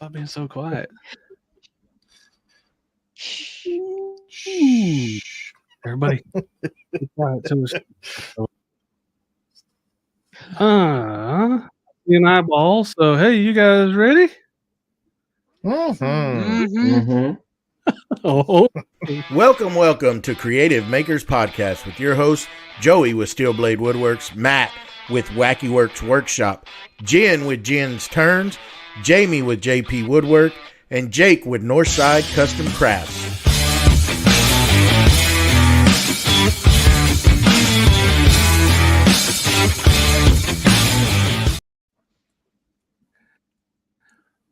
Stop being so quiet. Everybody, be quiet too. An eyeball. So, hey, you guys ready? Oh, Welcome to Creative Makers Podcast with your host, Joey with Steel Blade Woodworks, Matt with Wacky Works Workshop, Jen with Jen's Turns, Jamie with JP Woodwork, and Jake with Northside Custom Crafts.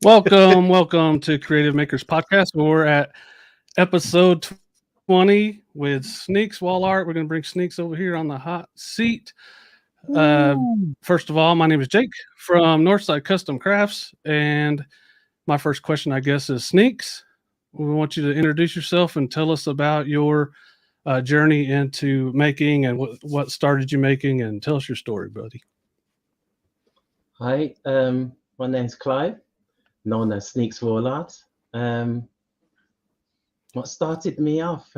welcome to Creative Makers Podcast. We're at episode 20 with Sneeks Wall Art. We're going to bring Sneeks over here on the hot seat. First of all, my name is Jake from Northside Custom Crafts, and my first question, I guess, is Sneeks. We want you to introduce yourself and tell us about your journey into making and what started you making, and tell us your story, buddy. Hi, my name's Clive, known as Sneeks Wall Art. What started me off?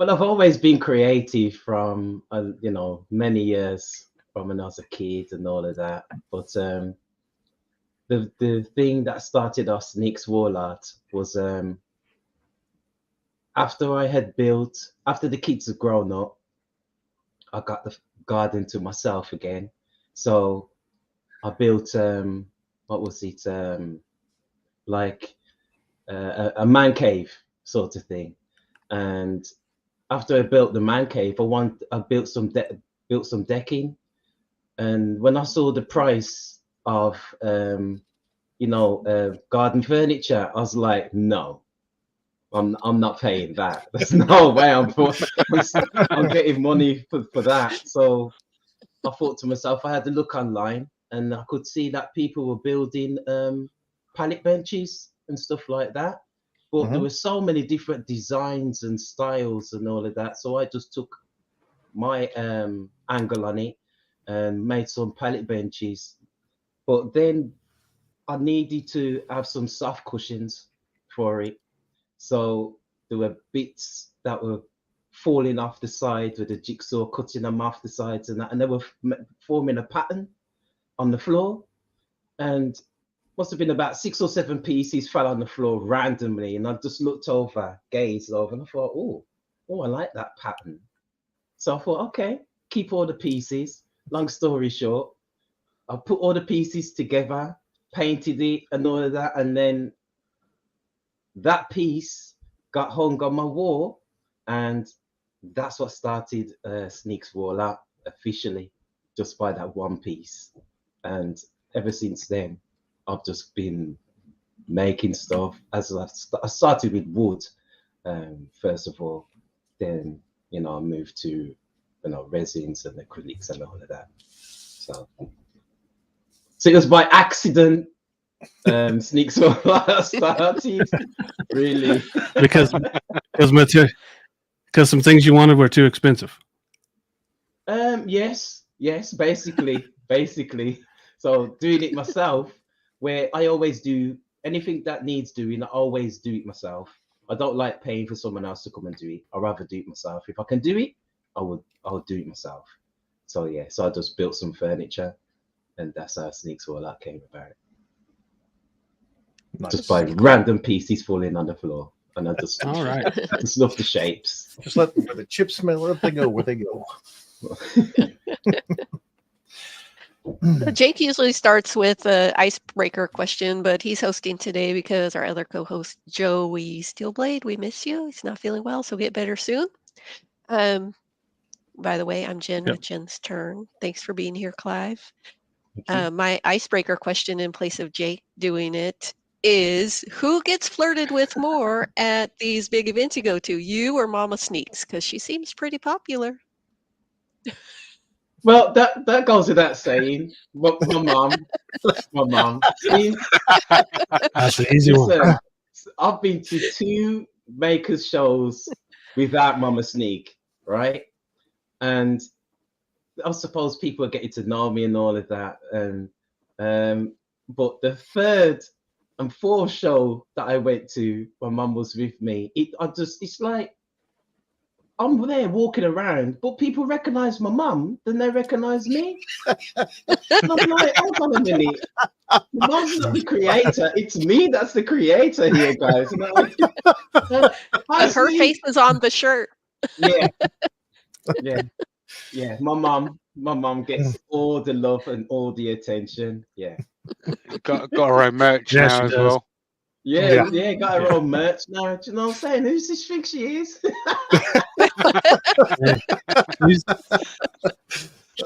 Well, I've always been creative from, many years from when I was a kid and all of that. But the thing that started off Sneeks Wall Art was after the kids had grown up, I got the garden to myself again. So I built, a man cave sort of thing. And after I built the man cave, I built some decking. And when I saw the price of, garden furniture, I was like, no, I'm not paying that. There's no way I'm getting money for that. So I thought to myself, I had to look online, and I could see that people were building pallet benches and stuff like that. But there were so many different designs and styles and all of that. So I just took my angle on it and made some pallet benches. But then I needed to have some soft cushions for it. So there were bits that were falling off the sides with a jigsaw, cutting them off the sides and that, and they were forming a pattern on the floor. And must have been about 6 or 7 pieces fell on the floor randomly, and I just gazed over, and I thought, oh, I like that pattern. So I thought, okay, keep all the pieces. Long story short, I put all the pieces together, painted it and all of that, and then that piece got hung on my wall, and that's what started Sneeks Wall Art officially, just by that one piece. And ever since then, I've just been making stuff. As I started with wood, first of all, then I moved to resins and acrylics and all of that. So it was by accident. Sneeks Wall Art started, really, because some things you wanted were too expensive. Yes, basically. So doing it myself, where I always do anything that needs doing, I always do it myself. I don't like paying for someone else to come and do it. I'd rather do it myself. If I can do it, I'll do it myself. So yeah, so I just built some furniture, and that's how Sneeks Wall Art came about. Nice. Just by random pieces falling on the floor. And I just, all right. I just love the shapes. Just let the chips smell, let them go where they go. So Jake usually starts with an icebreaker question, but he's hosting today because our other co-host, Joey Steelblade, we miss you. He's not feeling well, so get better soon. By the way, I'm Jen with Jen's Turn. Thanks for being here, Clive. My icebreaker question in place of Jake doing it is, who gets flirted with more at these big events you go to, you or Mama Sneeks? Because she seems pretty popular. Well, that goes without saying. My mom. That's the easy one. I've been to 2 makers shows without Mama Sneak, right? And I suppose people are getting to know me and all of that. And But the third and fourth show that I went to, my mum was with me. It's like I'm there walking around, but people recognize my mum, then they recognize me. And I'm like, hold on a minute. My mum's not the creator. It's me that's the creator here, guys. And her face is on the shirt. Yeah. My mum gets all the love and all the attention. Yeah. Got her own merch now as well. Yeah, got her own merch now. Do you know what I'm saying? Who's this think she is?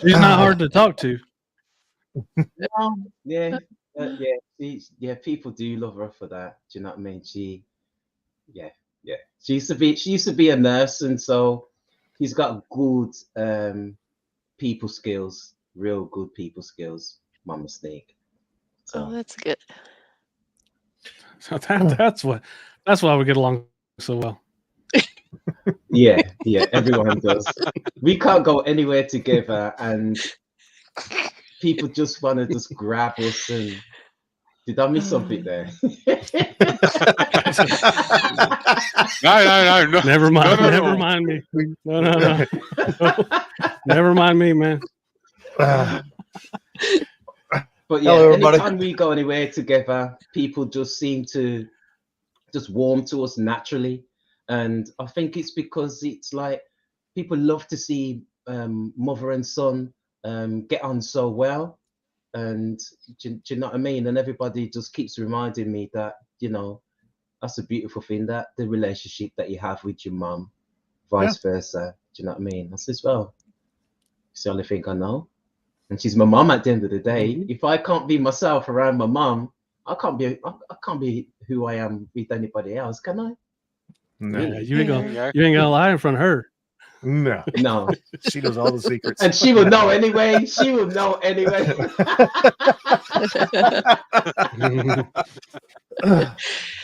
She's not hard to talk to. People do love her for that. Do you know what I mean? She used to be a nurse, and so she's got good people skills, real good people skills, Mama Snake. So. Oh, that's good. So that's why we get along so well. Yeah, everyone does. We can't go anywhere together, and people just want to just grab us. And did I miss something there? No. Never mind me. No. Never mind me, man. But yeah, anytime we go anywhere together, people just seem to just warm to us naturally. And I think it's because it's like people love to see mother and son get on so well. And do you know what I mean? And everybody just keeps reminding me that, you know, that's a beautiful thing, that the relationship that you have with your mum, vice versa. Do you know what I mean? I says, well, it's the only thing I know. And she's my mum at the end of the day. If I can't be myself around my mum, I can't be who I am with anybody else, can I? No, you ain't gonna lie in front of her. No. She knows all the secrets. And she will know anyway.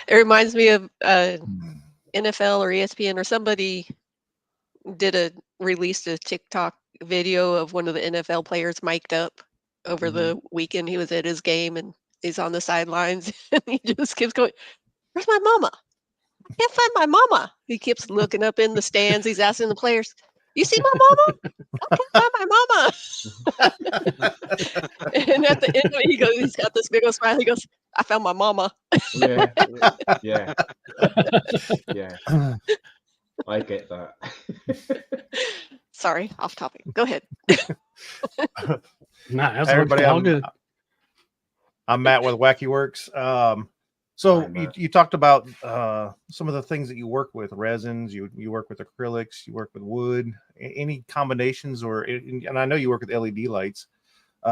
It reminds me of NFL or ESPN or somebody released a TikTok video of one of the NFL players mic'd up over the weekend. He was at his game and he's on the sidelines and he just keeps going, "Where's my mama? I can't find my mama." He keeps looking up in the stands. He's asking the players, "You see my mama? I can't find my mama." And at the end of it, he's got this big old smile. He goes, "I found my mama." Yeah. I get that. Sorry, off topic. Go ahead. Nah, that's everybody. all good. I'm Matt with Wacky Works. So you talked about some of the things that you work with, resins, you work with acrylics, you work with wood, any combinations, and I know you work with LED lights.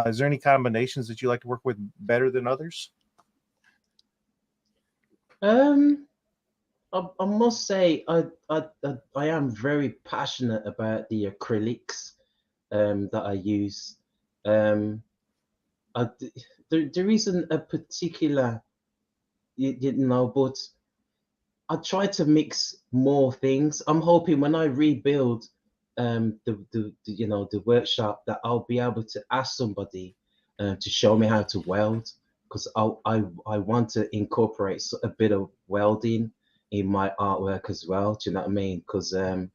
Is there any combinations that you like to work with better than others? I must say I am very passionate about the acrylics that I use. There isn't a particular, but I try to mix more things. I'm hoping when I rebuild the workshop that I'll be able to ask somebody to show me how to weld, because I want to incorporate a bit of welding in my artwork as well. Do you know what I mean? Because the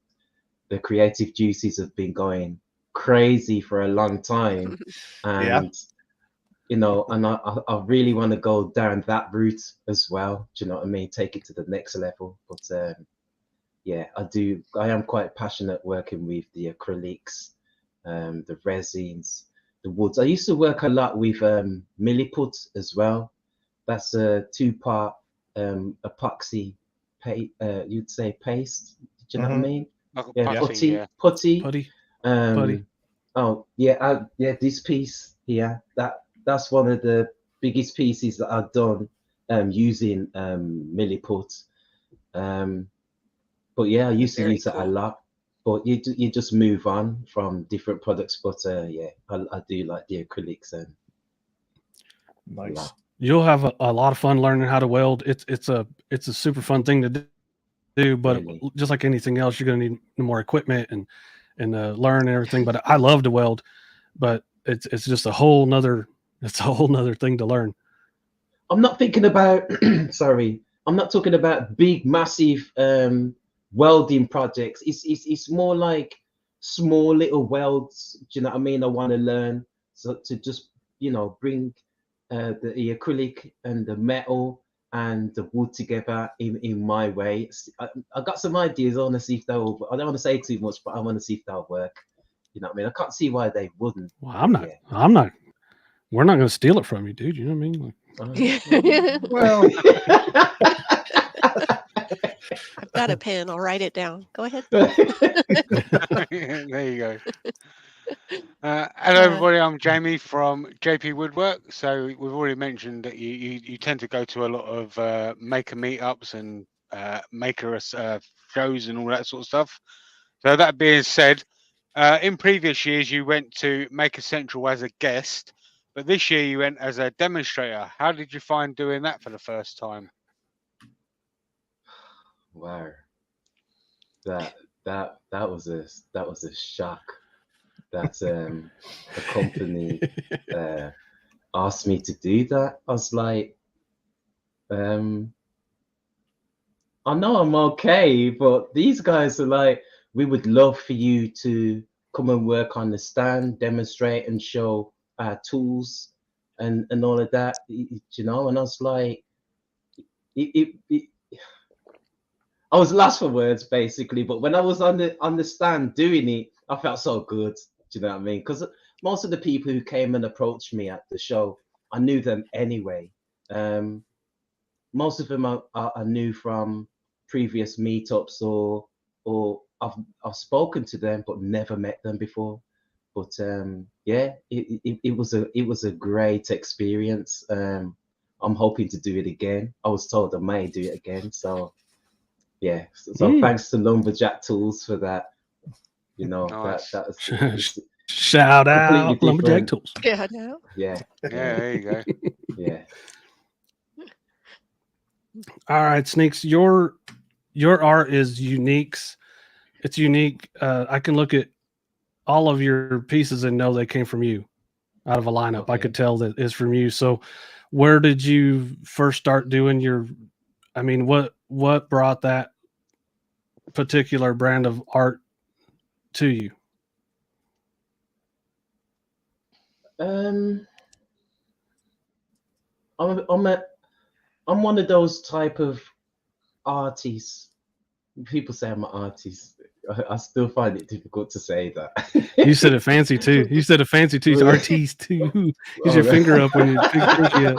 creative juices have been going crazy for a long time, and and I really want to go down that route as well. Do you know what I mean? Take it to the next level. But I am quite passionate working with the acrylics, the resins, the woods. I used to work a lot with milliput as well. That's a 2-part epoxy you'd say paste. Do you know what I mean? Putty. This piece here, that's one of the biggest pieces that I've done using milliput. But yeah, I used to use it a lot. But you just move on from different products. But I do like the acrylics. Nice. You'll have a lot of fun learning how to weld. It's a super fun thing to do, but just like anything else, you're gonna need more equipment and learn and everything. But I love to weld, but it's just a whole nother thing to learn. I'm not thinking about sorry, I'm not talking about big massive welding projects. It's more like small little welds. Do you know what I mean? I want to learn, so to just bring the acrylic and the metal and the wood together in my way. I got some ideas. I want to see if they'll. I don't want to say too much, but I want to see if they'll work. You know what I mean? I can't see why they wouldn't. Well, I'm not. We're not going to steal it from you, dude. You know what I mean? Well, I've got a pen. I'll write it down. Go ahead. There you go. Hello, everybody. I'm Jamie from JP Woodwork. So we've already mentioned that you tend to go to a lot of maker meetups and maker shows and all that sort of stuff. So that being said, in previous years you went to Maker Central as a guest, but this year you went as a demonstrator. How did you find doing that for the first time? Wow, that was a shock. That a company asked me to do that. I was like, I know I'm okay, but these guys are like, we would love for you to come and work on the stand, demonstrate and show our tools and all of that, And I was like, I was lost for words basically. But when I was on the stand doing it, I felt so good. Do you know what I mean? Because most of the people who came and approached me at the show, I knew them anyway. Most of them I knew from previous meetups, or I've spoken to them but never met them before. But yeah, it was a great experience. I'm hoping to do it again. I was told I may do it again, so yeah. So thanks to Lumberjack Tools for that. Nice. that was Shout out Lumberjack Tools. Yeah, no. Yeah. There you go. Yeah. All right, Sneeks, your art is unique. It's unique. I can look at all of your pieces and know they came from you out of a lineup. Okay. I could tell that it's from you. So where did you first start doing what brought that particular brand of art to you? I'm one of those type of artists. People say I'm an artist. I still find it difficult to say that. You said it fancy too. You said it fancy too. It's artiste too. Use your finger up when you pick pinky up.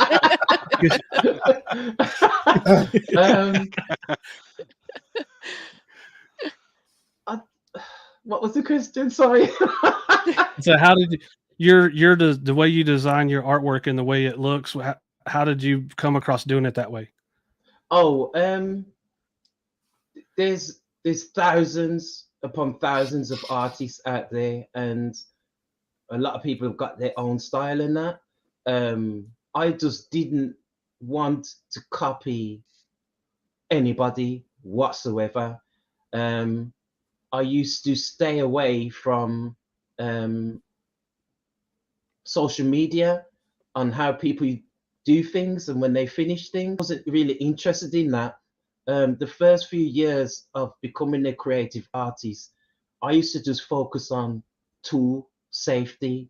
What was the question? Sorry. So how did you're the way you design your artwork and the way it looks? How did you come across doing it that way? Oh, there's thousands upon thousands of artists out there, and a lot of people have got their own style in that. I just didn't want to copy anybody whatsoever. I used to stay away from social media on how people do things and when they finish things. I wasn't really interested in that. The first few years of becoming a creative artist, I used to just focus on tool safety.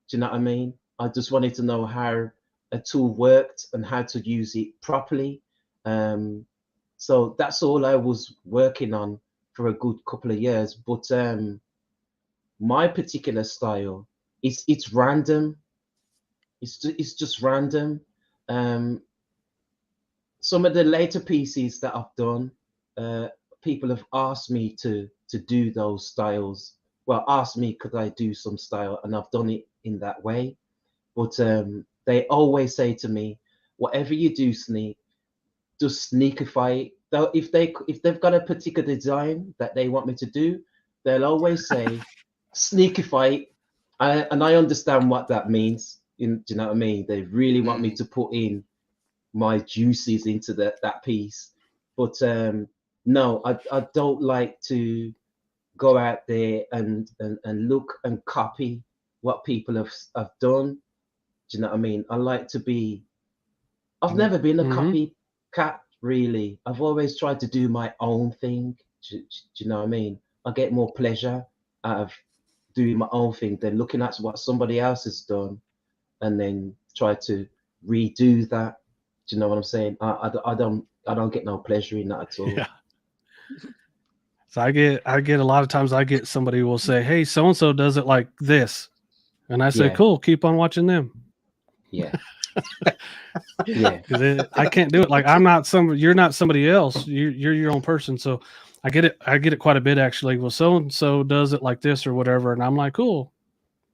Do you know what I mean? I just wanted to know how a tool worked and how to use it properly. So that's all I was working on for a good couple of years. But my particular style, it's random. It's just random. Some of the later pieces that I've done, people have asked me to do those styles. Well, asked me could I do some style, and I've done it in that way. But they always say to me, whatever you do, Sneak, just sneakify it. Though if they've got a particular design that they want me to do, they'll always say sneakify it. And I understand what that means. Do you know what I mean? They really want me to put in my juices into that piece. But no, I don't like to go out there and look and copy what people have done. Do you know what I mean? I like to be I've never been a Mhm. copycat, really. I've always tried to do my own thing. Do you know what I mean? I get more pleasure out of doing my own thing than looking at what somebody else has done and then try to redo that. Do you know what I'm saying? I don't get no pleasure in that at all. Yeah. So I get a lot of times I get somebody who will say, "Hey, so and so does it like this," and I say, Yeah, "Cool, keep on watching them." yeah, yeah, Because I can't do it. Like you're not somebody else. You're your own person. So I get it quite a bit actually. Well, so and so does it like this or whatever, and I'm like, cool.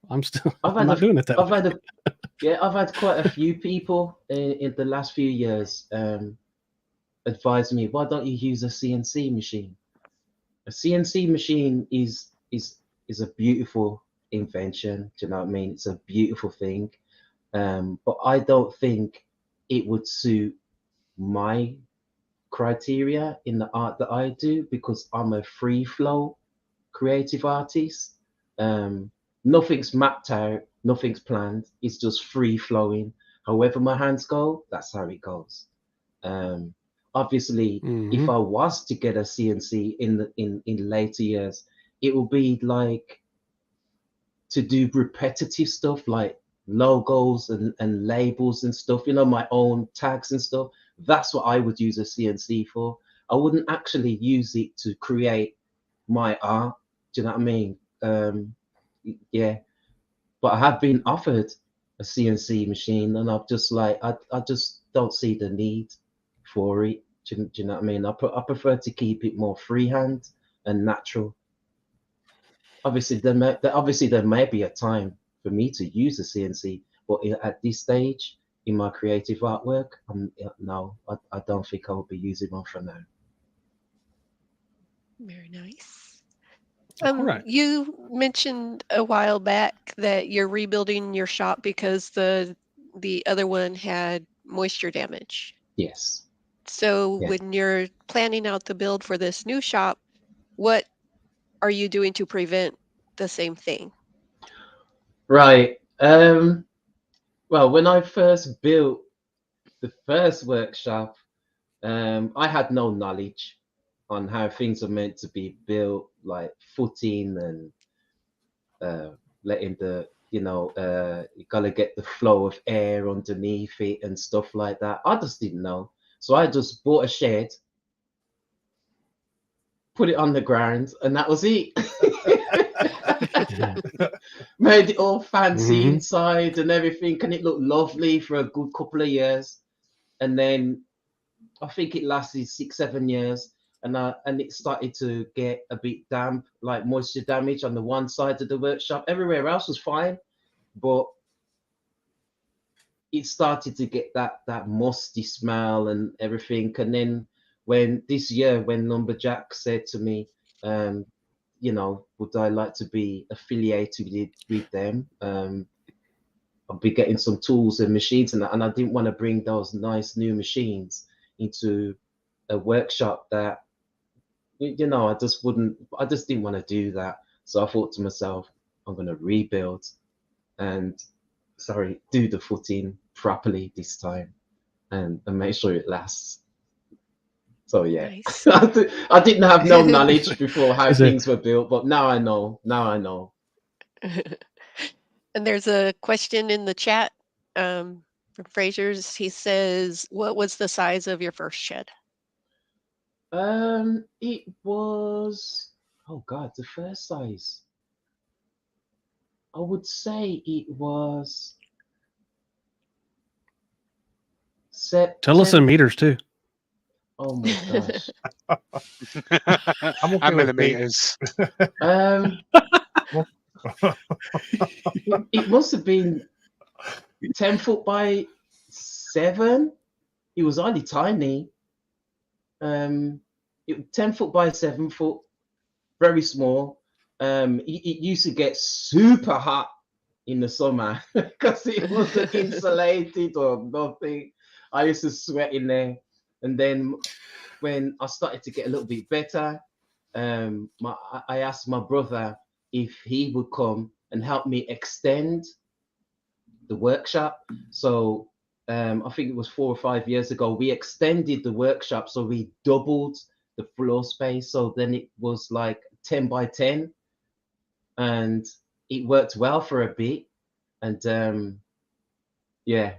I'm still I've I'm had not a, doing it that I've way. had a, yeah, I've had quite a few people in the last few years advise me, why don't you use a CNC machine? A CNC machine is a beautiful invention. Do you know what I mean? It's a beautiful thing. But I don't think it would suit my criteria in the art that I do because I'm a free flow creative artist. Um, Nothing's mapped out, nothing's planned. It's just free flowing. However my hands go, that's how it goes. Um, Obviously, if I Hmm. was to get a CNC in later years, it will be like to do repetitive stuff like logos and labels and stuff, my own tags and stuff. That's what I would use a CNC for. I wouldn't actually use it to create my art. Do you know what I mean? Yeah, but I have been offered a CNC machine, and I've just like I just don't see the need for it. Do you know what I mean? I prefer to keep it more freehand and natural. Obviously there may be a time for me to use a CNC, but at this stage in my creative artwork, no, I don't think I'll be using one for now. Very nice. All right. You mentioned a while back that you're rebuilding your shop because the other one had moisture damage. Yes. So Yeah. when you're planning out the build for this new shop, what are you doing to prevent the same thing? Right. Well, when I first built the first workshop, I had no knowledge on how things are meant to be built, like footing and letting you gotta get the flow of air underneath it and stuff like that. I just didn't know. So I just bought a shed, put it on the ground, and that was it. Made it all fancy Hmm. inside and everything, and it looked lovely for a good couple of years. And then I think it lasted 6, 7 years, and it started to get a bit damp, like moisture damage on the one side of the workshop. Everywhere else was fine, but it started to get that musty smell and everything. And then when this year, when Lumberjack said to me, um, would I like to be affiliated with them? I'll be getting some tools and machines and that, and I didn't want to bring those nice new machines into a workshop that I just didn't want to do that. So I thought to myself, I'm going to rebuild and do the footing properly this time and make sure it lasts. So yeah, Nice. I didn't have no knowledge before how Is it? things were built, but now I know. Now I know. And there's a question in the chat from Fraser's. He says, "What was the size of your first shed?" It was, oh God, the first size. I would say it was set Tell us 10. in meters too. Oh my gosh. I'm okay And with feet. millimeters. Um, it must have been 10 foot by 7. It was only tiny. 10 foot by 7 foot, very small. It used to get super hot in the summer because it wasn't insulated or nothing. I used to sweat in there. And then when I started to get a little bit better, I asked my brother if he would come and help me extend the workshop. So I think it was 4 or 5 years ago, we extended the workshop, so we doubled the floor space. So then it was like 10 by 10, and it worked well for a bit. And yeah,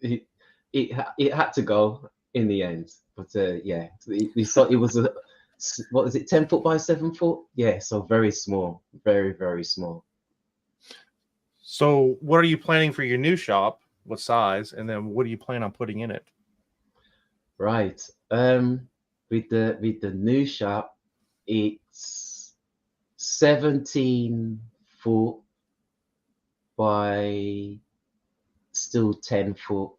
it had to go in the end. But yeah, we saw it was a, what was it, 10 foot by 7 foot? Yeah, so very small, very, very small. So what are you planning for your new shop? What size? And then what do you plan on putting in it? Right. With the new shop, it's 17 foot by still 10 foot.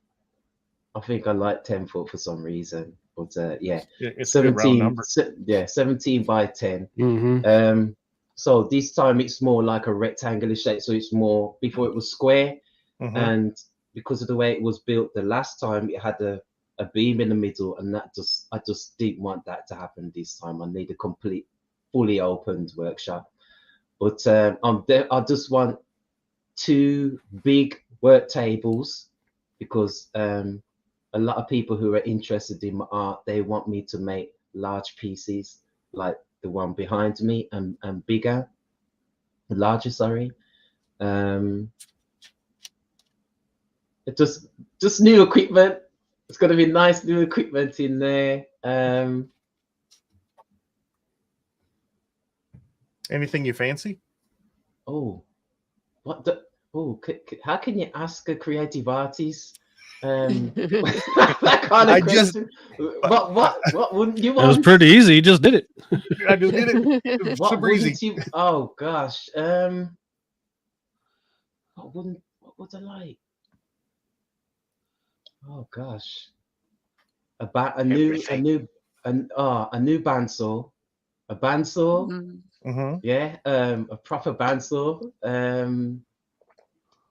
I think I like 10 foot for some reason. But yeah, It's a good round number. 17 by 10. Mm-hmm. So this time it's more like a rectangular shape. So it's more, before it was square, Mhm. and because of the way it was built the last time, it had a beam in the middle, and I just didn't want that to happen this time. I need a complete, fully opened workshop. But I just want 2 big work tables, because a lot of people who are interested in my art, they want me to make large pieces like the one behind me, and bigger, larger, sorry. Just new equipment. It's gonna be nice new equipment in there. Anything you fancy? Oh, what the? Oh, how can you ask a creative artist that kind of I just- question? What wouldn't you It was want? pretty easy. You just did it. I just did it. It was What super easy. wouldn't you? Oh gosh. What would I like? Oh gosh. A new bandsaw. A bandsaw. Mm. Mm-hmm. Yeah, a proper bandsaw.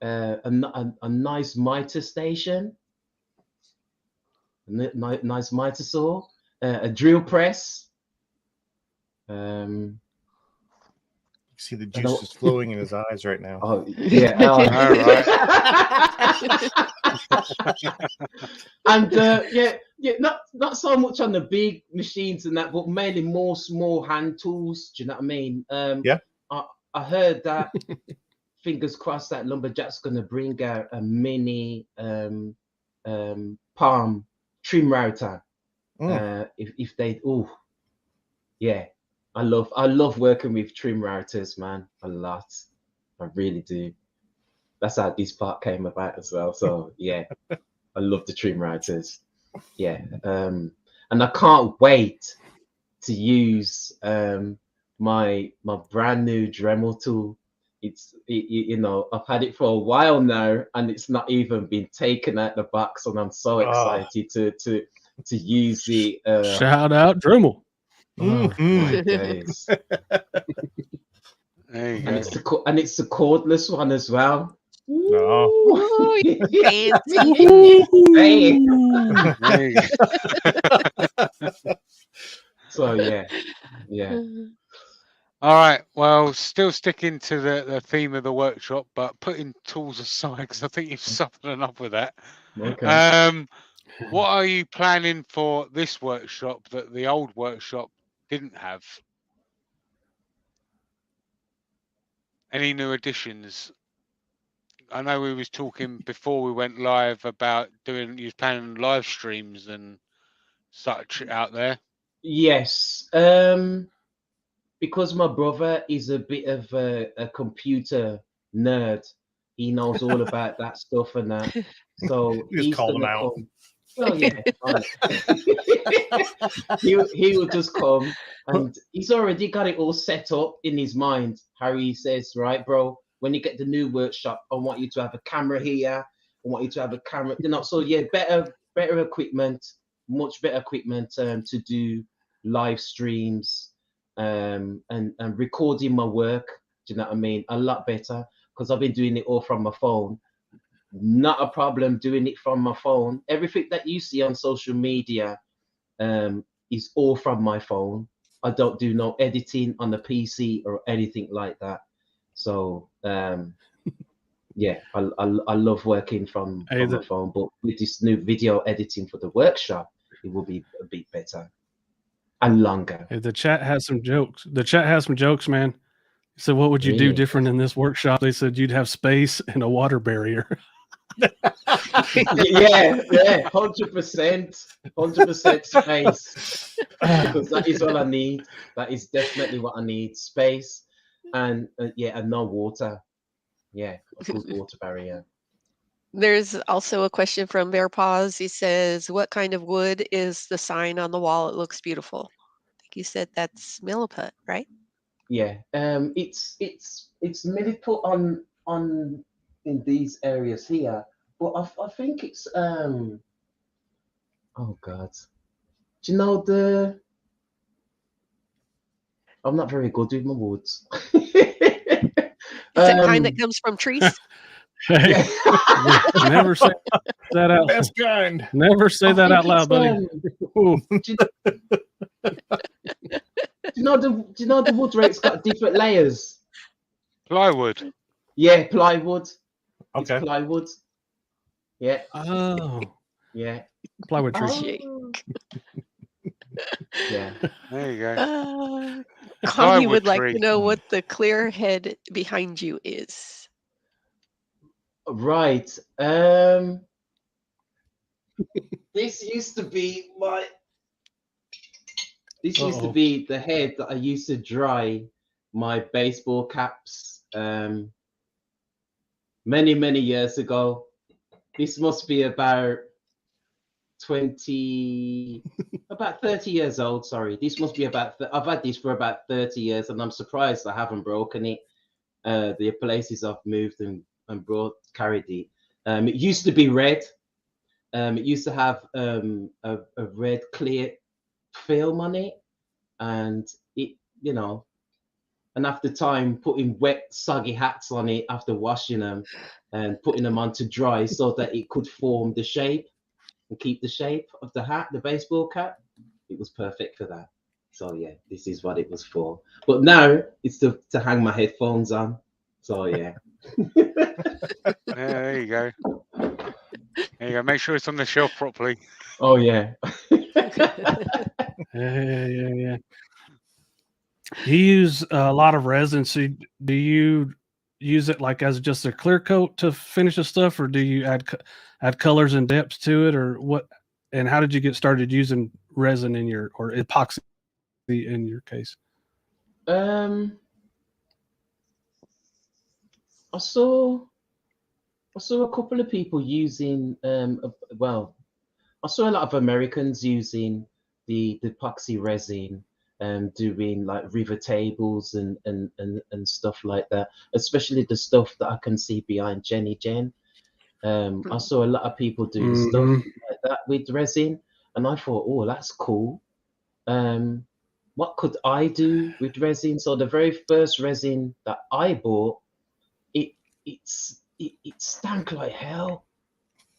A nice miter station. Nice miter saw. A drill press. You see the juices flowing in his eyes right now. Oh yeah. All right. And yeah, not so much on the big machines and that, but mainly more small hand tools. Do you know what I mean? Yeah. I heard that. Fingers crossed that Lumberjack's gonna bring out a mini palm trim router. If they, oh yeah, I love working with trim routers, man, a lot. I really do. That's how this part came about as well. So yeah, I love the trim routers. Yeah, and I can't wait to use my brand new Dremel tool. You know, I've had it for a while now, and it's not even been taken out the box, and I'm so excited to use it. Shout out Dremel. Oh my days! There you And go. it's the cordless one as well. No. Ooh, fancy. Hey. There you go. So yeah. All right. Well, still sticking to the theme of the workshop, but putting tools aside, because I think you've suffered enough with that. Okay. What are you planning for this workshop that the old workshop didn't have? Any new additions? I know we was talking before we went live about you was planning live streams and such out there. Yes. Because my brother is a bit of a computer nerd. He knows all about that stuff and that. So You just he's call him gonna out. come. Oh yeah. he will just come, and he's already got it all set up in his mind. Harry says, right, bro, when you get the new workshop, I want you to have a camera here. I want you to have a camera. You know, so yeah, better equipment, much better equipment to do live streams and recording my work. Do you know what I mean? A lot better, because I've been doing it all from my phone. Not a problem doing it from my phone. Everything that you see on social media is all from my phone. I don't do no editing on the PC or anything like that. So yeah, I love working from Hey, my phone, but with this new video editing for the workshop, it will be a bit better and longer. Hey, the chat has some jokes. The chat has some jokes, man. So what would you do Really? different in this workshop? They said you'd have space and a water barrier. Yeah, 100% space, because that is all I need. That is definitely what I need: space and and no water. Yeah, a good water barrier. There's also a question from Bear Paws. He says, "What kind of wood is the sign on the wall? It looks beautiful." I think you said that's milliput, right? Yeah, it's mainly put on in these areas here, but I think it's oh God, do you know the? I'm not very good with my woods. Is that kind that comes from trees? Hey, never say that out. Best kind. Never say that out loud, buddy. Do you know the wood rate's got different layers? Plywood. Yeah, plywood. Okay. It's plywood. Yeah. Oh, Yeah. plywood tree. Jake. Yeah. There you go. Connie would Plywood like tree. to know what the clear head behind you is. Right. This used to be my. This used to be the head that I used to dry my baseball caps. Many years ago. This must be about 30 years old. Sorry, this must be about. I've had this for about 30 years, and I'm surprised I haven't broken it. The places I've moved and carried it. It used to be red. It used to have a red clear film on it, and it, and after time putting wet soggy hats on it after washing them and putting them on to dry so that it could form the shape and keep the shape of the hat, the baseball cap. It was perfect for that. So yeah, this is what it was for. But now it's to hang my headphones on. So yeah. There you go. There you go. Make sure it's on the shelf properly. Oh yeah. Yeah. You use a lot of resin. So do you use it like as just a clear coat to finish the stuff, or do you add colors and depths to it, or what? And how did you get started using resin in your, or epoxy in your case? I saw a couple of people using I saw a lot of Americans using the epoxy resin, doing like river tables and stuff like that, especially the stuff that I can see behind Jenny Jen. I saw a lot of people do stuff like that with resin, and I thought, oh, that's cool. What could I do with resin? So the very first resin that I bought, it stank like hell.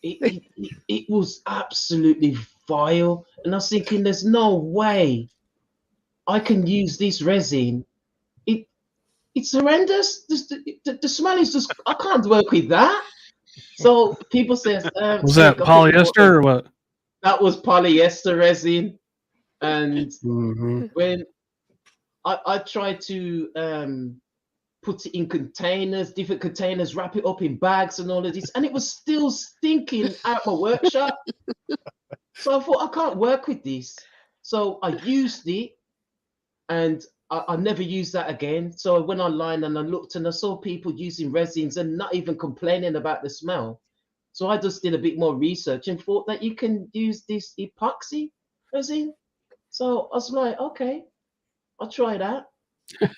It was absolutely vile, and I was thinking, there's no way I can use this resin. It's horrendous. The smell is just, I can't work with that. So people says, was that polyester or what? That was polyester resin, and when I tried to put it in containers, different containers, wrap it up in bags and all of this, and it was still stinking out my workshop. So I thought, I can't work with this. So I used it, and I never used that again. So I went online and I looked and I saw people using resins and not even complaining about the smell. So I just did a bit more research and thought that you can use this epoxy resin. So I was like, okay, I'll try that.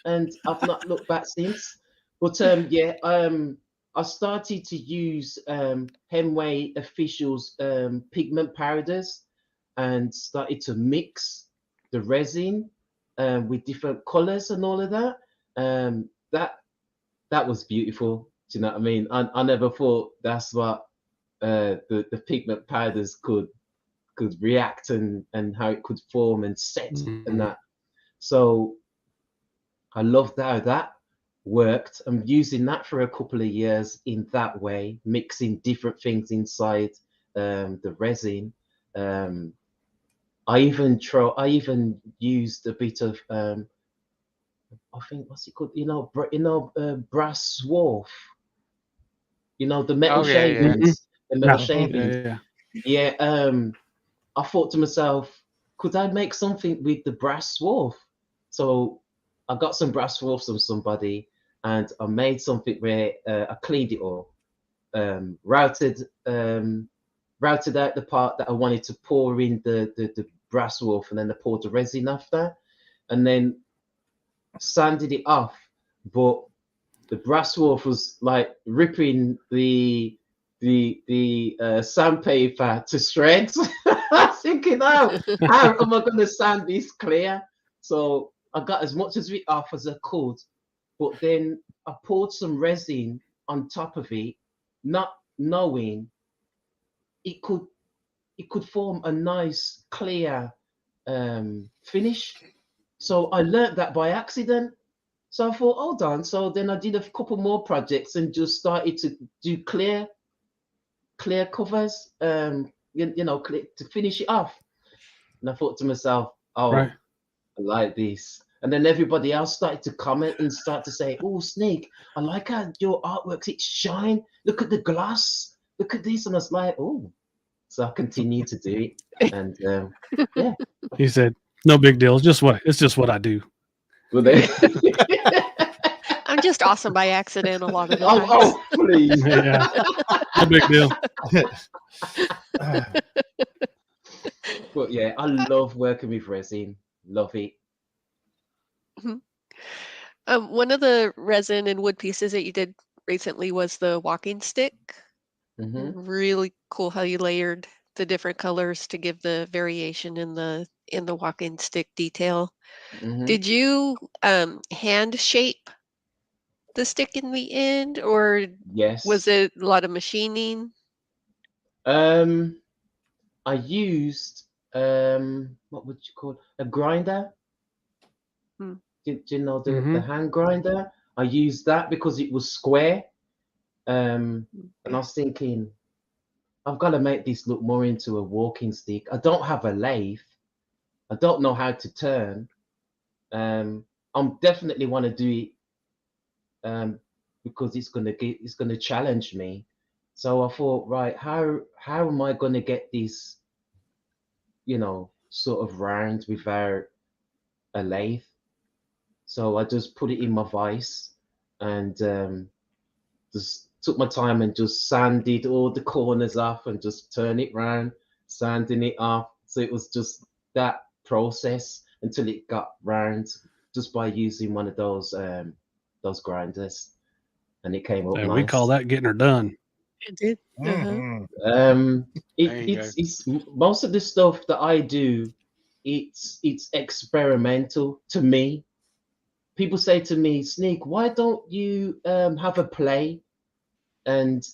And I've not looked back since. But I started to use Hemway Official's pigment powders and started to mix the resin with different colors and all of that. That was beautiful. Do you know what I mean? I never thought that's what the pigment powders could react and how it could form and set and that. So I loved how that worked. I'm using that for a couple of years in that way, mixing different things inside the resin. I even used a bit of I think what's it called? Brass swarf. The metal Oh, yeah, yeah. shavings. The metal Yeah. shavings. Yeah. I thought to myself, could I make something with the brass swarf? So I got some brass swarf from somebody, and I made something where I cleaned it all, routed out the part that I wanted to pour in the brass swarf, and then I poured the resin after, and then sanded it off. But the brass swarf was like ripping the sandpaper to shreds. I was thinking, how am I going to sand this clear? So I got as much of it off as I could, but then I poured some resin on top of it, not knowing it could form a nice clear finish. So I learned that by accident. So I thought, hold on. So then I did a couple more projects and just started to do clear covers, to finish it off. And I thought to myself, oh, Right. I like this. And then everybody else started to comment and start to say, oh, Snake, I like how your artworks, it shine. Look at the glass. Look at this. And I was like, oh. So I continued to do it. And yeah. He said, no big deal. It's just what I do. Well, then, I'm just awesome by accident a lot of the oh, times. oh, please. Yeah. No big deal. But yeah, I love working with resin. Love it. One of the resin and wood pieces that you did recently was the walking stick. Really cool how you layered the different colors to give the variation in the walking stick detail. Did you hand shape the stick in the end, or Yes. was it a lot of machining? I used what would you call it? A grinder? Do you know the hand grinder? I used that because it was square. And I was thinking, I've got to make this look more into a walking stick. I don't have a lathe. I don't know how to turn. I'm definitely want to do it because it's gonna challenge me. So I thought, right, how am I gonna get this, sort of round without a lathe? So I just put it in my vise and just took my time and just sanded all the corners off and just turn it round, sanding it off. So it was just that process until it got round, just by using one of those grinders, and it came up And nice. we call that getting her done. It did. It's most of the stuff that I do, it's experimental to me. People say to me, Sneak, why don't you have a play? And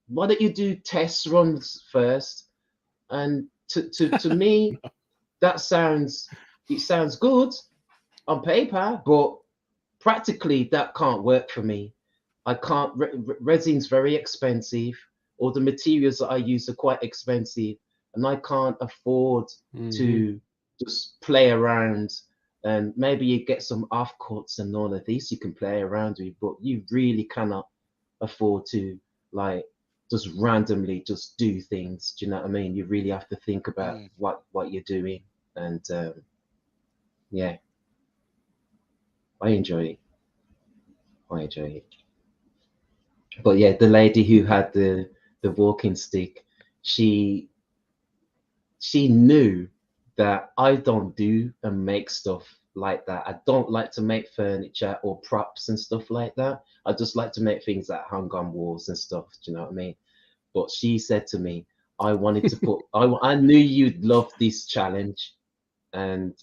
why don't you do test runs first? And to me, it sounds good on paper, but practically that can't work for me. I can't. Resin's very expensive. All the materials that I use are quite expensive, and I can't afford to just play around. And maybe you get some offcuts and all of this you can play around with, but you really cannot afford to like just randomly just do things. Do you know what I mean? You really have to think about what you're doing, and yeah, I enjoy it. But yeah, the lady who had the walking stick, she knew that I don't do and make stuff like that. I don't like to make furniture or props and stuff like that. I just like to make things that hung on walls and stuff. Do you know what I mean? But she said to me, I wanted to put, I knew you'd love this challenge, and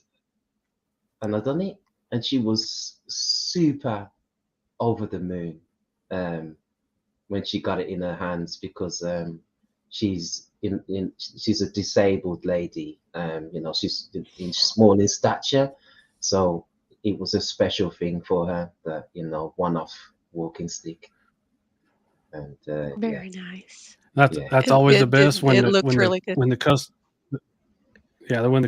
I done it. And she was super over the moon when she got it in her hands, because she's she's a disabled lady. She's small in stature, so it was a special thing for her, that, you know, one-off walking stick. And Very nice. That's always the best It looked really good. when the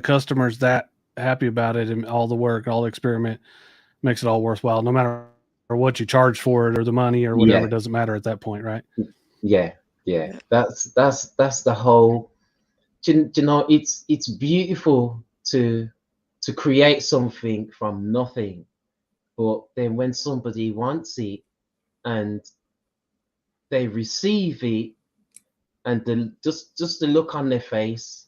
customer's that happy about it, and all the work, all the experiment makes it all worthwhile, no matter what you charge for it or the money or whatever. It doesn't matter at that point, right? Yeah. That's the whole. Do you know, it's beautiful to create something from nothing, but then when somebody wants it and they receive it, and just the look on their face,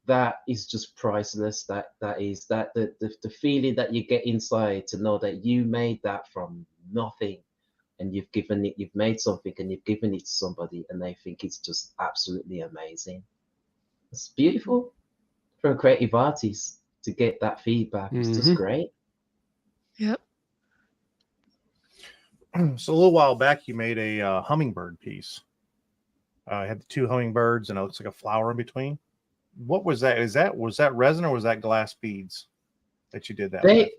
that is just priceless. That is the feeling that you get inside, to know that you made that from nothing, and you've made something and you've given it to somebody, and they think it's just absolutely amazing. It's beautiful for a creative artist to get that feedback. It's just great. Yep. So a little while back, you made a hummingbird piece. I had the two hummingbirds, and it looks like a flower in between. What was that? Was that resin, or was that glass beads that you did that with?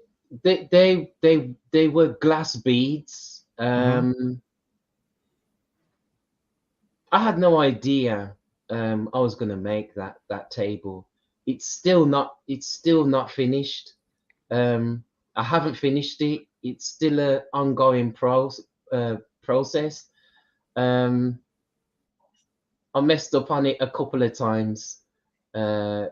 They were glass beads. I had no idea I was gonna make that table. It's still not finished. I haven't finished it. It's still an ongoing process. I messed up on it a couple of times. You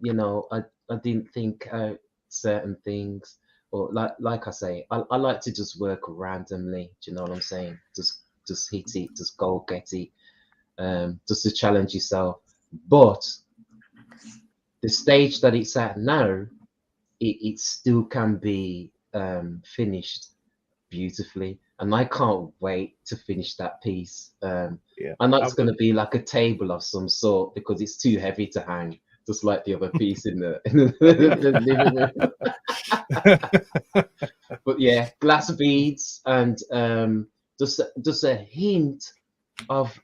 know, I didn't think out certain things, or like I say, I like to just work randomly. Do you know what I'm saying? Just hit it, just go get it. Just to challenge yourself. But the stage that it's at now, it still can be finished beautifully, and I can't wait to finish that piece. I know it's going to be like a table of some sort, because it's too heavy to hang, just like the other piece in the living room. But yeah, glass beads, and just a hint of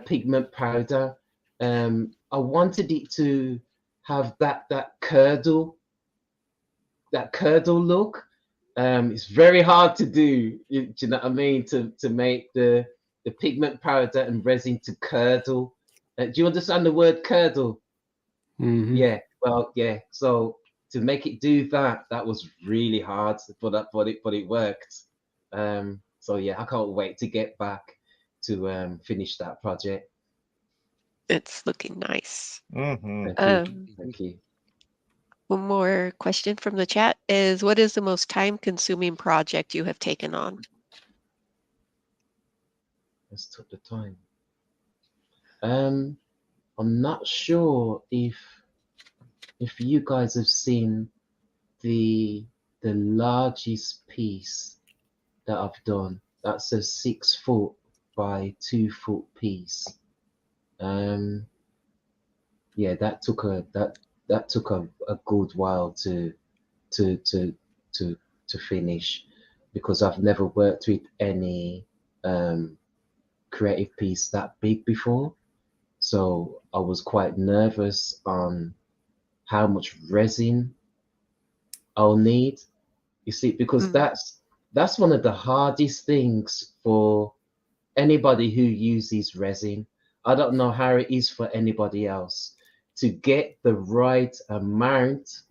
pigment powder. I wanted it to have that curdle look. It's very hard to do. Do you know what I mean? To make the pigment powder and resin to curdle. Do you understand the word curdle? Yeah. Well, yeah. So to make it do that was really hard, but it worked. So yeah, I can't wait to get back to finish that project. It's looking nice. Thank you. One more question from the chat is, what is the most time-consuming project you have taken on? Let's took the time. I'm not sure if you guys have seen the largest piece that I've done. That's a 6 foot by 2 foot piece. Yeah, that took a good while to finish, because I've never worked with any creative piece that big before. So I was quite nervous on how much resin I'll need. You see, because that's one of the hardest things for anybody who uses resin. I don't know how it is for anybody else. To get the right amount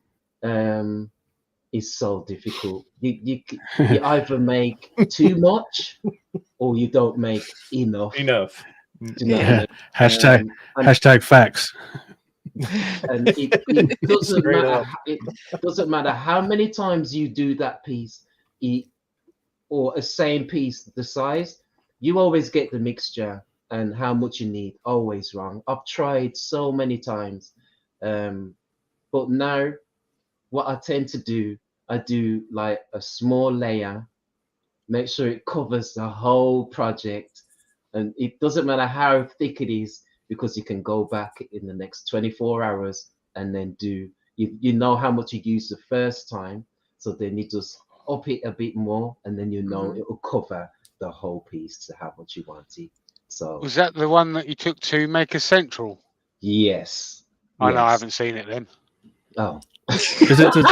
is so difficult. You either make too much or you don't make enough. Do you know what I mean? Hashtag facts. And it doesn't matter. It doesn't matter how many times you do that piece, or a same piece, the size. You always get the mixture and how much you need always wrong. I've tried so many times, but now what I tend to do, I do like a small layer, make sure it covers the whole project, and it doesn't matter how thick it is, because you can go back in the next 24 hours and then do, you know how much you used the first time, so then you just up it a bit more, and then you know it will cover the whole piece to how much you want it. So was that the one that you took to Maker Central? Yes. I know, I haven't seen it then. Oh, Is it Jamie.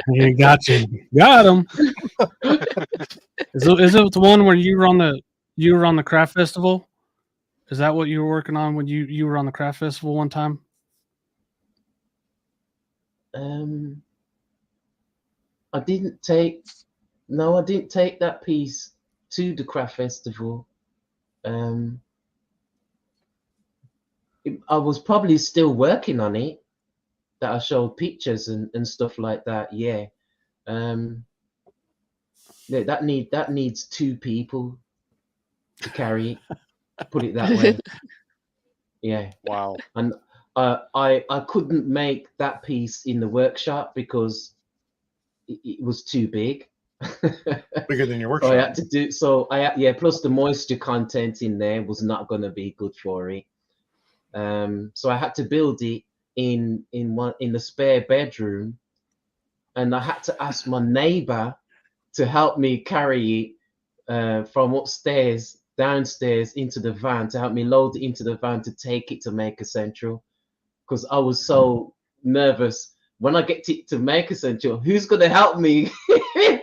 you got him. Is it the one where you were on the craft festival? Is that what you were working on when you were on the craft festival one time? I didn't take that piece to the craft festival. I was probably still working on it, that I showed pictures and stuff like that. Yeah. Yeah, that needs two people to carry it, put it that way. Yeah. Wow. And I couldn't make that piece in the workshop because it was too big. Bigger than your So I workshop. had to do plus the moisture content in there was not going to be good for it. So I had to build it in the spare bedroom, and I had to ask my neighbor to help me carry it from upstairs downstairs into the van, to help me load it into the van to take it to Maker Central, because I was so nervous. When I get to Maker Central, who's going to help me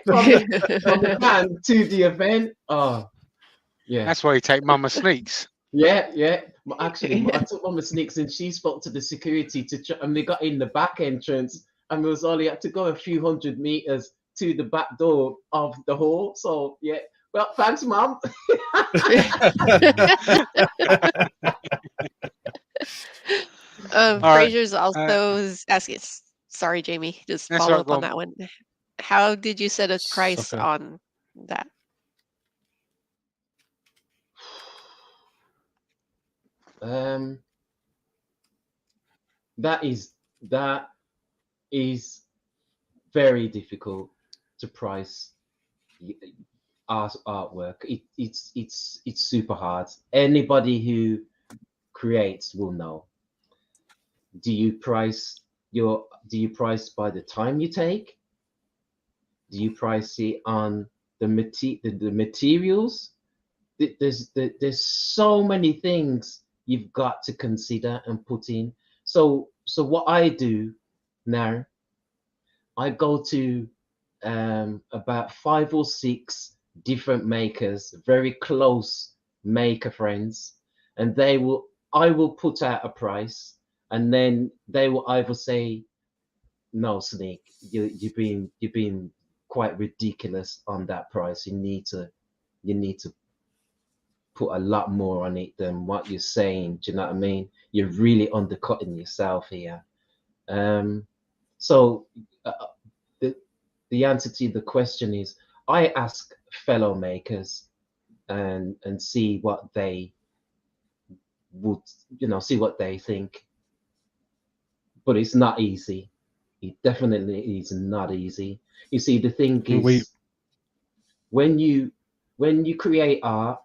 from the van to the event? Oh, yeah. That's why you take Mama Sneaks. Yeah. Actually, I took Mama Sneaks and she spoke to the security and we got in the back entrance, and we was only had to go a few hundred meters to the back door of the hall. So yeah, well, thanks, Mom. Fraser's also is asking. Sorry, Jamie. Just follow up on that one. How did you set a price on that? That is very difficult to price artwork. It's super hard. Anybody who creates will know. Do you price by the time you take? Do you price it on the materials? There's so many things you've got to consider and put in. So what I do now, I go to about 5 or 6 different makers, very close maker friends, and I will put out a price, and then they will either say, "No, Sneak, you've been quite ridiculous on that price. You need to put a lot more on it than what you're saying." Do you know what I mean? You're really undercutting yourself here. So the answer to the question is, I ask fellow makers and see what they would, see what they think. But it's not easy. It definitely is not easy. You see, the thing is, when you create art,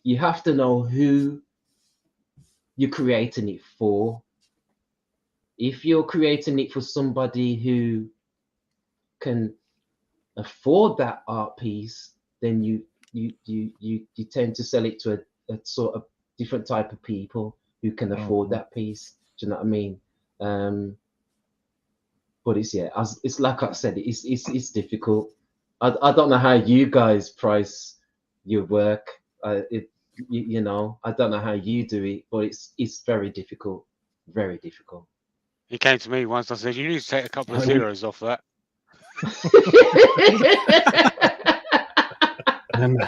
you have to know who you're creating it for. If you're creating it for somebody who can afford that art piece, then you tend to sell it to a sort of different type of people who can afford that piece. Do you know what I mean? But it's like I said, it's difficult. I don't know how you guys price your work. I don't know how you do it, but it's very difficult. Very difficult. He came to me once. I said, "You need to take a couple of zeros off that." And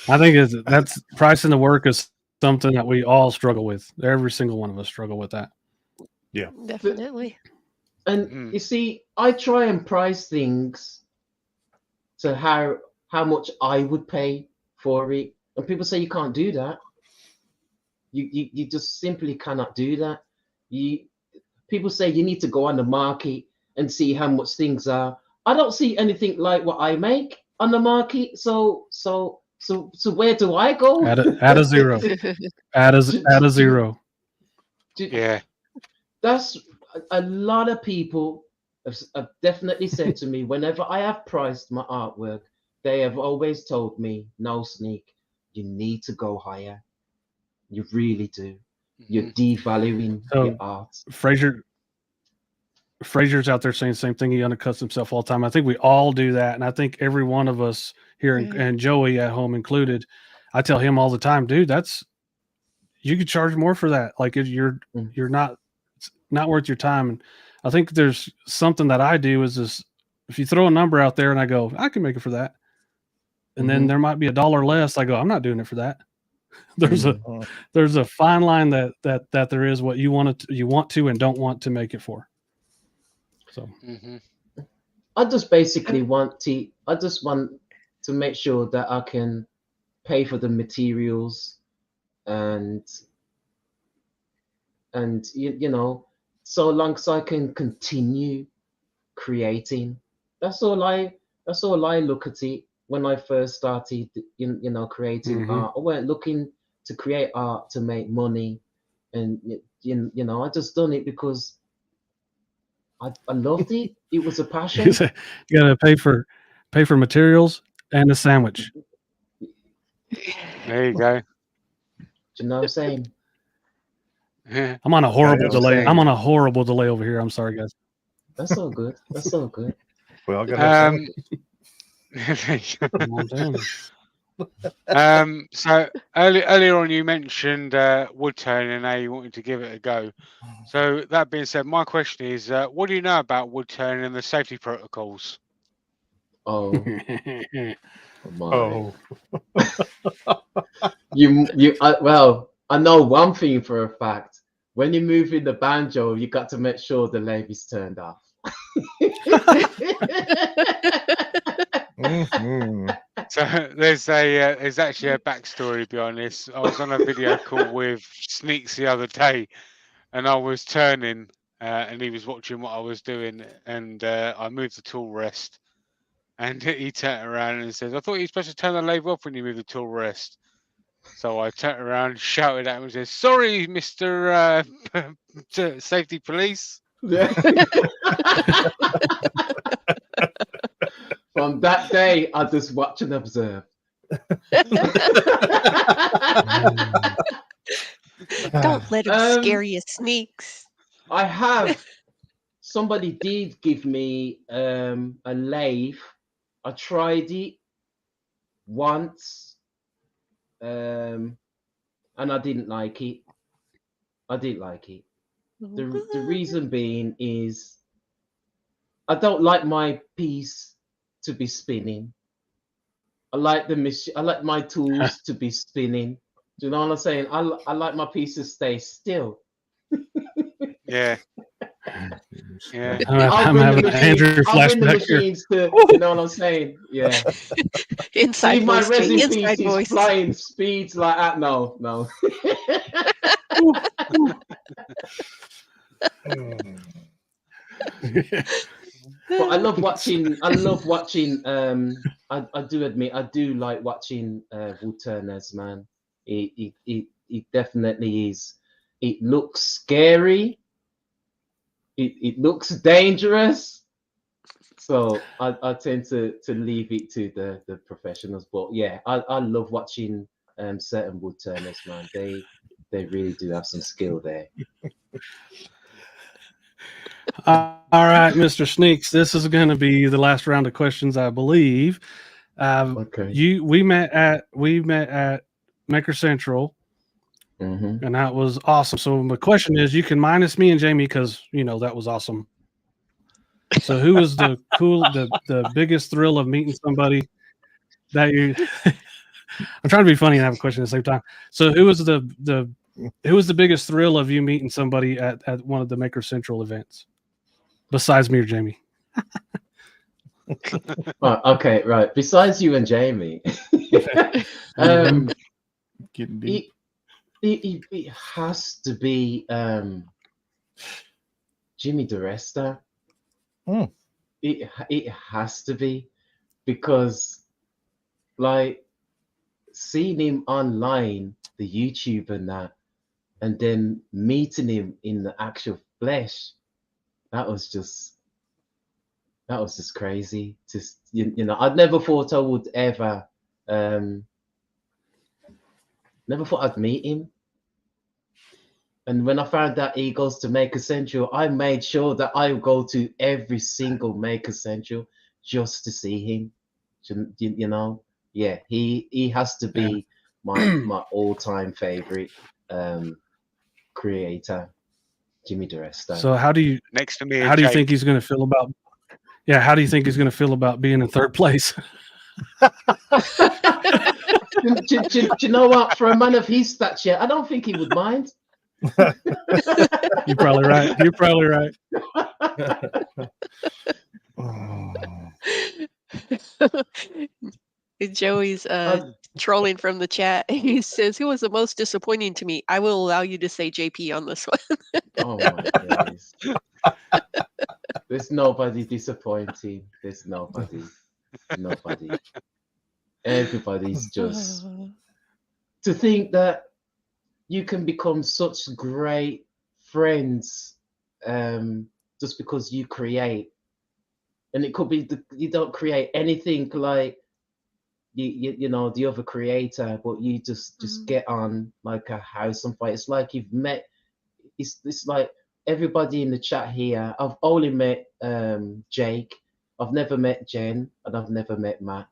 I think that's pricing the work is something that we all struggle with. Every single one of us struggle with that. Yeah, definitely. And you see, I try and price things to how much I would pay for it, and people say you can't do that. You just simply cannot do that. People say you need to go on the market and see how much things are. I don't see anything like what I make on the market. So where do I go? Add a zero. add a zero. Yeah. That's a lot of people have definitely said to me, whenever I have priced my artwork, they have always told me, "No, Sneak, you need to go higher. You really do. you're devaluing your art. Fraser's out there saying the same thing. He undercuts himself all the time. I think we all do that, and I think every one of us here, and Joey at home included, I tell him all the time, dude, you could charge more for that. Like you're not, it's not worth your time. And I think there's something that I do is this: if you throw a number out there and I go, I can make it for that, and then there might be $1 less, I go, I'm not doing it for that. There's a fine line that there is what you want to and don't want to make it for. So I just basically want to make sure that I can pay for the materials and you know, so long as I can continue creating. That's all I look at it when I first started, you know, creating art. I weren't looking to create art to make money, and you know, I just done it because I loved it. It was a passion. You gotta pay for materials and a sandwich. There you go. Do you know what I'm saying? I'm on a horrible delay. I'm on a horrible delay over here. I'm sorry, guys. That's all good. That's all good. We all got so earlier on you mentioned wood turning and how you wanted to give it a go. So that being said, my question is, what do you know about wood turning and the safety protocols? Well, I know one thing for a fact. When you're moving the banjo, you got to make sure the lathe is turned off. So there's actually a backstory behind this. I was on a video call with Sneeks the other day, and I was turning, and he was watching what I was doing, and I moved the tool rest, and he turned around and says, "I thought you were supposed to turn the lathe off when you move the tool rest." So I turned around, shouted at him, and said, "Sorry, Mr. Safety Police." Yeah. From that day, I just watch and observe. Don't let him scare you, Sneeks. I have. Somebody did give me a lathe. I tried it once, and I didn't like it. The reason being is I don't like my piece to be spinning. I like the machine. I like my tools to be spinning. Do you know what I'm saying? I like my piece to stay still. Yeah. Yeah. I'm having an Andrew flashback here. You know what I'm saying? Yeah. Inside See, my voice. resin Inside piece voice. is flying speeds like that. No. But I love watching. I do admit I do like watching wood turners, man. It definitely is. It looks scary. It looks dangerous. So I tend to leave it to the professionals. But yeah, I love watching certain wood turners, man. They really do have some skill there. All right, Mr. Sneeks, this is going to be the last round of questions, I believe. Okay. We met at Maker Central, and that was awesome. So my question is, you can minus me and Jamie because that was awesome. So who was the biggest thrill of meeting somebody that you? I'm trying to be funny and have a question at the same time. So who was the biggest thrill of you meeting somebody at one of the Maker Central events? Besides me or Jamie. Okay, right. Besides you and Jamie, it has to be Jimmy DeResta. It has to be, because like seeing him online, the YouTube and that, and then meeting him in the actual flesh. That was just crazy. Just I'd never thought I would ever, never thought I'd meet him. And when I found out he goes to Maker Central, I made sure that I go to every single Maker Central just to see him. You know, yeah, he has to be my all-time favorite creator, Jimmy DeResta. So how do you Next to me, how do you think he's going to feel about? Yeah, how do you think he's going to feel about being in third place? do you know what? For a man of his stature, I don't think he would mind. You're probably right. You're probably right. Joey's trolling from the chat. He says, "Who was the most disappointing to me?" I will allow you to say JP on this one. Oh my goodness. There's nobody disappointing. There's nobody. Nobody. Everybody's just to think that you can become such great friends just because you create. And it could be you don't create anything like you know the other creator, but you just get on like a house on fire. It's like you've met. It's like everybody in the chat here. I've only met Jake. I've never met Jen, and I've never met Matt.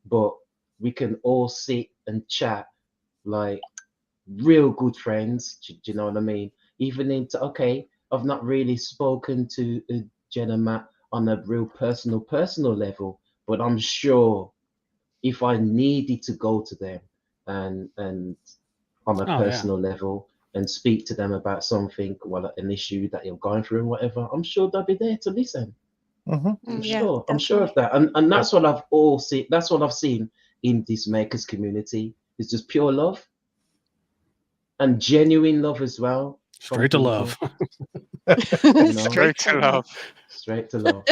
But we can all sit and chat like real good friends. Do you know what I mean? Even into okay, I've not really spoken to Jen and Matt on a real personal level, but I'm sure if I needed to go to them and on a personal level and speak to them about something, well, an issue that you're going through and whatever, I'm sure they'll be there to listen. I'm sure of that, and that's what I've all seen. That's what I've seen in this makers community. It's just pure love and genuine love as well. Straight to love. You know? Straight to love. Straight to love.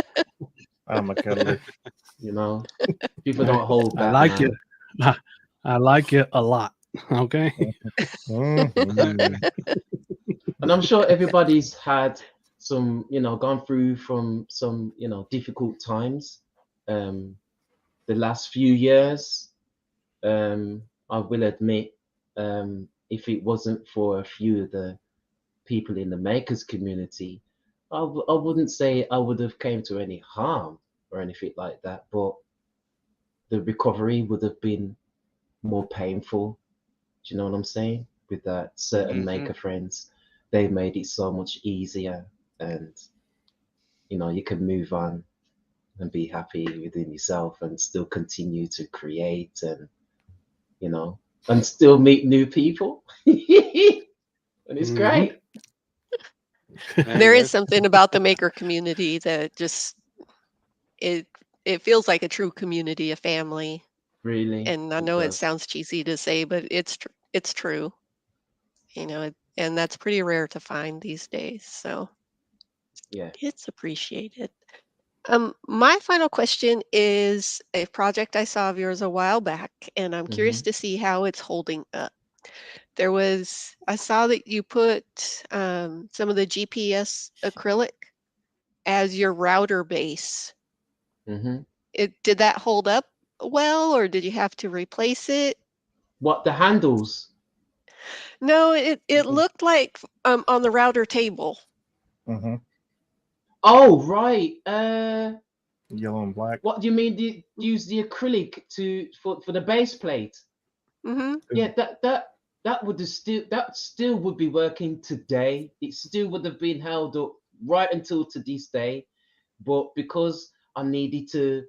I'm a cuddler. You know, people don't hold back. I like it. I like it a lot. Okay. And I'm sure everybody's had some, you know, gone through from some, you know, difficult times. The last few years, I will admit, if it wasn't for a few of the people in the makers community, I wouldn't say I would have came to any harm or anything like that, but the recovery would have been more painful. Do you know what I'm saying? With that certain maker friends, they made it so much easier, and you know, you can move on and be happy within yourself and still continue to create and, you know, and still meet new people. And it's great. There is something about the maker community that just it feels like a true community, a family. Really. And I know it sounds cheesy to say, but it's true. You know, and that's pretty rare to find these days. So yeah, it's appreciated. My final question is a project I saw of yours a while back, and I'm curious to see how it's holding up. I saw that you put some of the GPS acrylic as your router base. Did that hold up well, or did you have to replace it? What, the handles? No, it looked like on the router table. Oh, right. Yellow and black. What do you mean? Use the acrylic for the base plate? Yeah, that would still would be working today. It still would have been held up right until to this day, but because I needed to,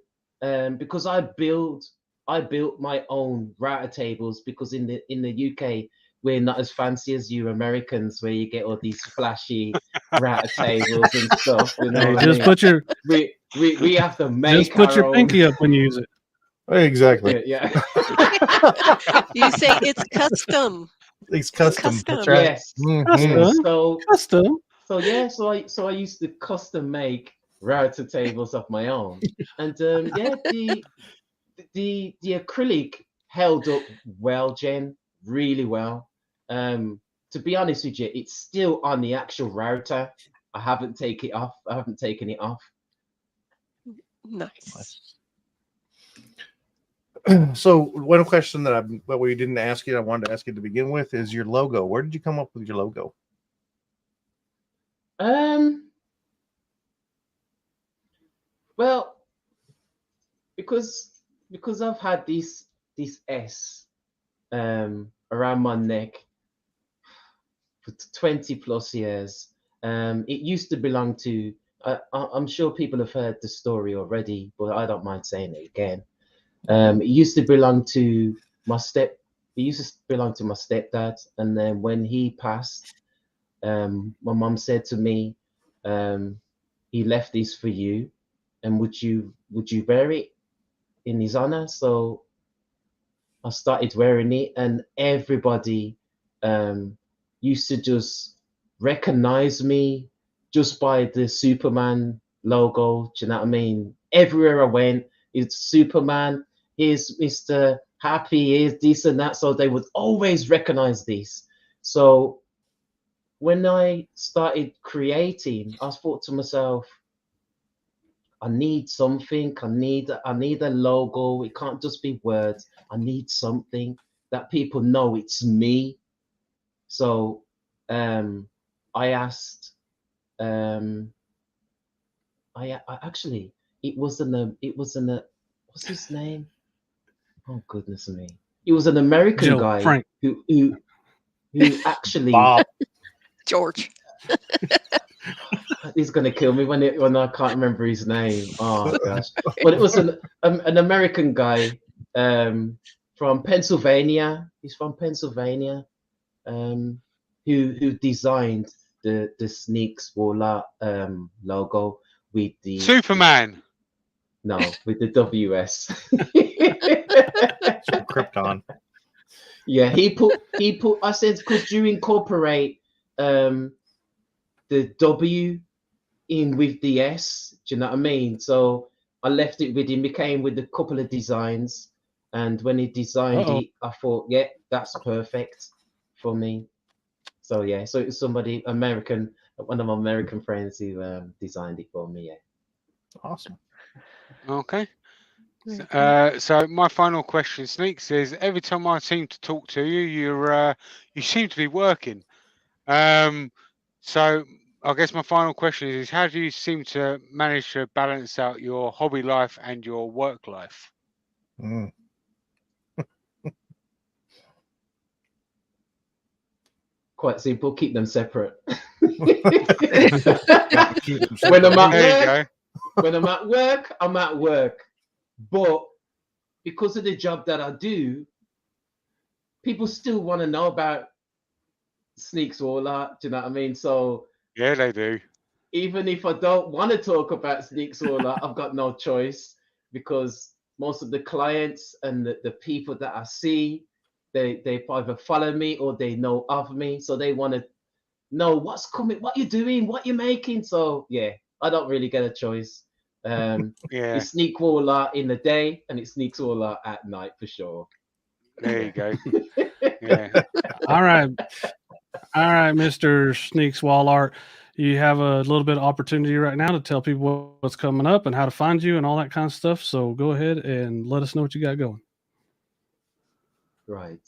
because I built my own router tables, because in the UK we're not as fancy as you Americans, where you get all these flashy router tables and stuff. You know, just put your we have to make just put your own. pinky up when you use it. Exactly. Yeah. You say it's custom. It's custom. Custom. That's right. Yes. Custom. So I used to custom make router tables of my own, and the acrylic held up well, Jen, really well. To be honest with you, it's still on the actual router. I haven't taken it off. Nice. So one question that we didn't ask you, I wanted to ask you to begin with, is your logo. Where did you come up with your logo? Well, because I've had this S around my neck for 20 plus years. It used to belong to. I'm sure people have heard the story already, but I don't mind saying it again. It used to belong to It used to belong to my stepdad, and then when he passed, my mom said to me, "He left this for you, and would you wear it in his honor?" So I started wearing it, and everybody used to just recognize me just by the Superman logo. Do you know what I mean? Everywhere I went, it's Superman. Here's Mr. Happy. Here's this and that. So they would always recognize this. So when I started creating, I thought to myself, I need something. I need a logo. It can't just be words. I need something that people know it's me. So I asked. I actually it wasn't a what's his name? Oh goodness me! It was an American guy Frank. who actually Bob. George. He's gonna kill me when I can't remember his name. Oh gosh! But it was an American guy from Pennsylvania. He's from Pennsylvania. Who designed the Sneeks Wall Art logo with the Superman. No, with the WS. From Krypton. Yeah, he put. I said, could you incorporate the W in with the S? Do you know what I mean? So I left it with him. He came with a couple of designs, and when he designed it, I thought, yeah, that's perfect for me. So yeah, so it was somebody American, one of my American friends who designed it for me. Yeah. Awesome. Okay. So my final question, Sneaks, is every time I seem to talk to you, you seem to be working. So I guess my final question is how do you seem to manage to balance out your hobby life and your work life? Quite simple. Keep them separate. Keep them When I'm at There you work, go. when I'm at work, I'm at work. But because of the job that I do, people still want to know about Sneeks Wall Art. Do you know what I mean? So Yeah, they do. even if I don't want to talk about Sneeks Wall Art, I've got no choice because most of the clients and the people that I see, they either follow me or they know of me. So they want to know what's coming, what you're doing, what you're making. So yeah, I don't really get a choice. Yeah. It's Sneak Wall Art in the day and it Sneaks Wall Art at night for sure. There you go. Yeah. All right, Mr. Sneeks Wall Art. You have a little bit of opportunity right now to tell people what's coming up and how to find you and all that kind of stuff. So go ahead and let us know what you got going. Right.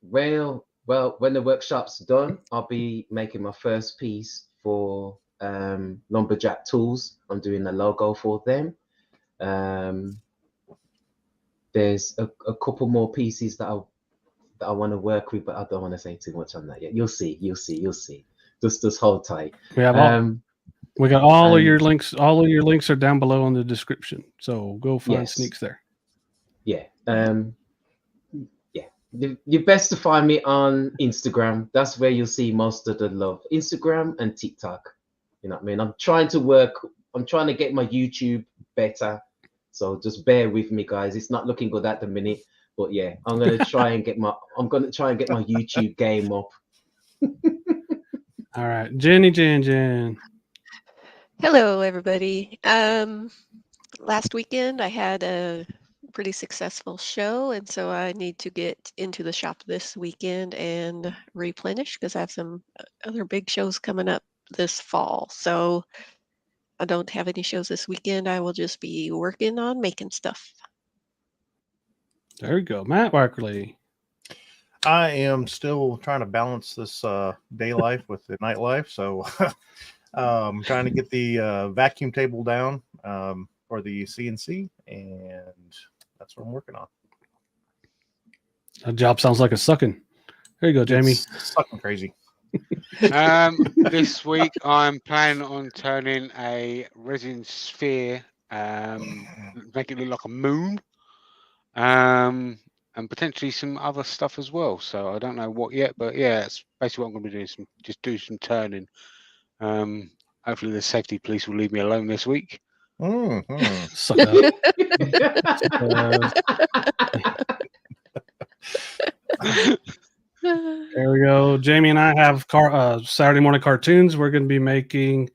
Well, when the workshop's done, I'll be making my first piece for Lumberjack Tools. I'm doing a logo for them. There's a couple more pieces that I want to work with, but I don't want to say too much on that yet. You'll see. Just hold tight. We have we got all of your links. All of your links are down below in the description. So go find Sneeks there. Yeah. You're best to find me on Instagram. That's where you'll see most of the love. Instagram and TikTok. You know what I mean? I'm trying to get my YouTube better. So just bear with me, guys. It's not looking good at the minute. But yeah, I'm gonna try and get my YouTube game up. All right. Jen. Hello, everybody. Last weekend I had a pretty successful show, and so I need to get into the shop this weekend and replenish because I have some other big shows coming up this fall. So I don't have any shows this weekend. I will just be working on making stuff. There you go. Matt Barkley. I am still trying to balance this day life with the night life. So Trying to get the vacuum table down for the CNC, and that's what I'm working on. That job sounds like a sucking. There you go, Jamie. It's fucking crazy. This week I'm planning on turning a resin sphere, make it look like a moon, and potentially some other stuff as well. So I don't know what yet, but yeah, that's basically what I'm going to be doing. Do some turning. Hopefully the safety police will leave me alone this week. Suck up. There we go. Jamie and I have Saturday morning cartoons. We're going to be making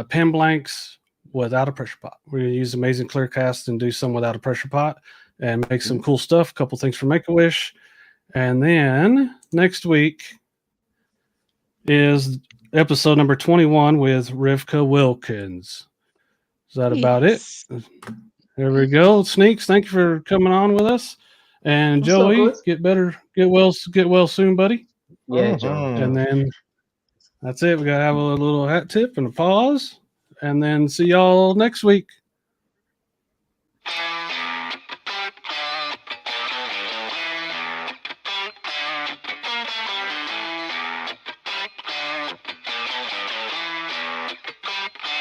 pen blanks without a pressure pot. We're going to use Amazing Clearcast and do some without a pressure pot and make some cool stuff. A couple things for Make-A-Wish. And then next week is episode number 21 with Rivka Wilkins. Is that about it? There we go. Sneaks, thank you for coming on with us. And Joey, get well soon, buddy. Yeah, Joe. And then that's it. We got to have a little hat tip and a pause. And then see y'all next week.